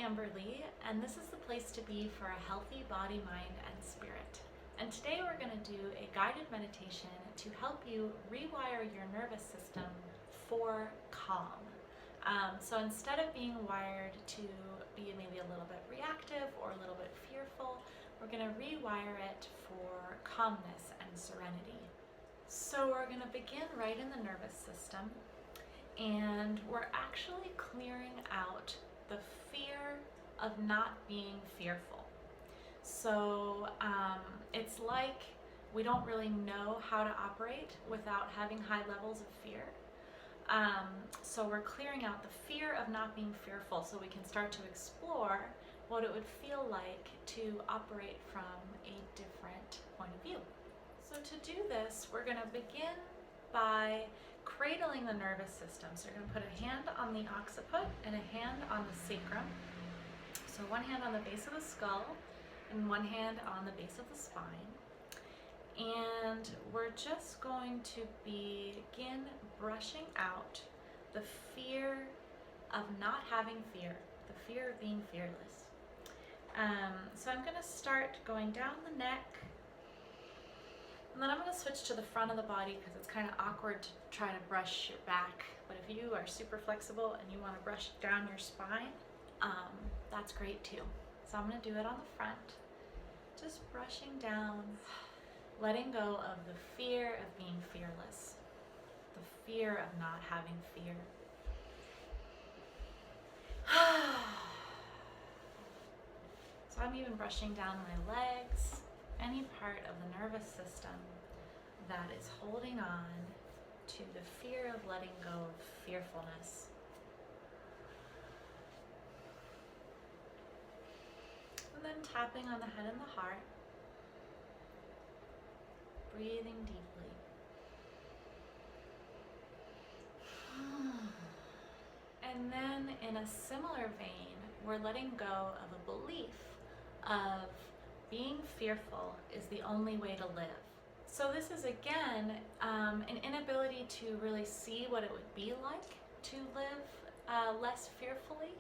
Amberly, and this is the place to be for a healthy body, mind, and spirit. And today we're going to do a guided meditation to help you rewire your nervous system for calm. So instead of being wired to be maybe a little bit reactive or a little bit fearful, we're going to rewire it for calmness and serenity. So we're going to begin right in the nervous system, and we're actually clearing out the fear of not being fearful. So it's like we don't really know how to operate without having high levels of fear. So we're clearing out the fear of not being fearful so we can start to explore what it would feel like to operate from a different point of view. So to do this, we're going to begin by cradling the nervous system. So you're going to put a hand on the occiput and a hand on the sacrum. So one hand on the base of the skull and one hand on the base of the spine. And we're just going to begin brushing out the fear of not having fear, the fear of being fearless. So I'm going to start going down the neck, and then I'm going to switch to the front of the body because it's kind of awkward to try to brush your back. But if you are super flexible and you want to brush down your spine, that's great too. So I'm going to do it on the front, just brushing down, letting go of the fear of being fearless, the fear of not having fear. So I'm even brushing down my legs, any part of the nervous system that is holding on to the fear of letting go of fearfulness. And then tapping on the head and the heart, breathing deeply. And then in a similar vein, we're letting go of a belief of being fearful is the only way to live. So this is again an inability to really see what it would be like to live less fearfully.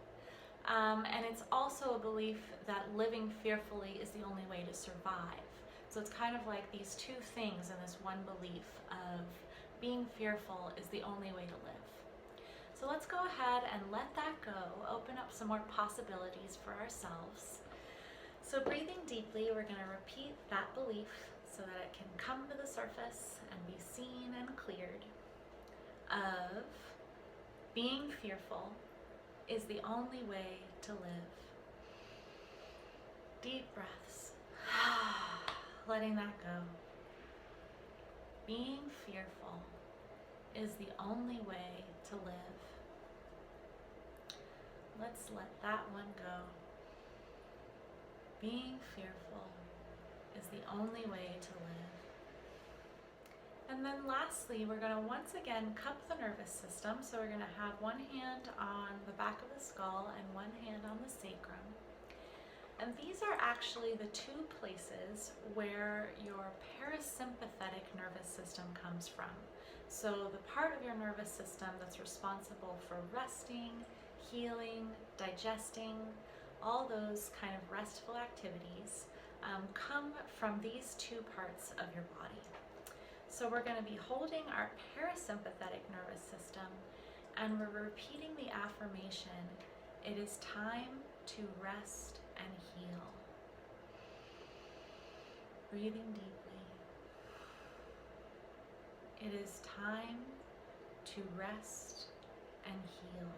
And it's also a belief that living fearfully is the only way to survive. So it's kind of like these two things in this one belief of being fearful is the only way to live. So let's go ahead and let that go, open up some more possibilities for ourselves. So breathing deeply, we're going to repeat that belief so that it can come to the surface and be seen and cleared of being fearful is the only way to live. Deep breaths, letting that go. Being fearful is the only way to live. Let's let that one go. Being fearful is the only way to live. And then lastly, we're going to once again cup the nervous system. So we're going to have one hand on the back of the skull and one hand on the sacrum. And these are actually the two places where your parasympathetic nervous system comes from. So the part of your nervous system that's responsible for resting, healing, digesting, all those kind of restful activities come from these two parts of your body. So we're going to be holding our parasympathetic nervous system and we're repeating the affirmation, it is time to rest and heal. Breathing deeply. It is time to rest and heal.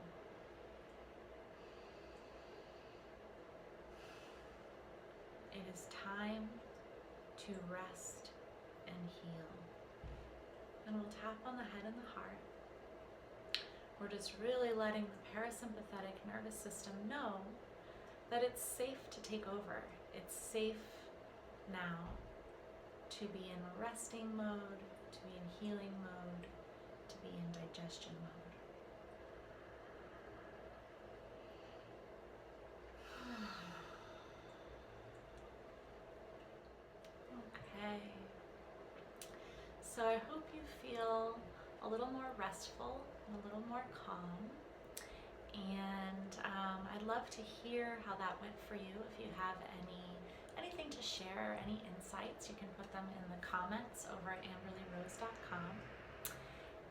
It is time to rest and heal. And we'll tap on the head and the heart. We're just really letting the parasympathetic nervous system know that it's safe to take over. It's safe now to be in resting mode, to be in healing mode, to be in digestion mode. Okay. So I hope you feel a little more restful and a little more calm. And I'd love to hear how that went for you. If you have anything to share, any insights, you can put them in the comments over at amberlyrose.com.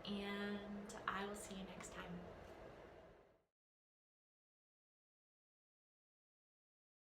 And I will see you next time.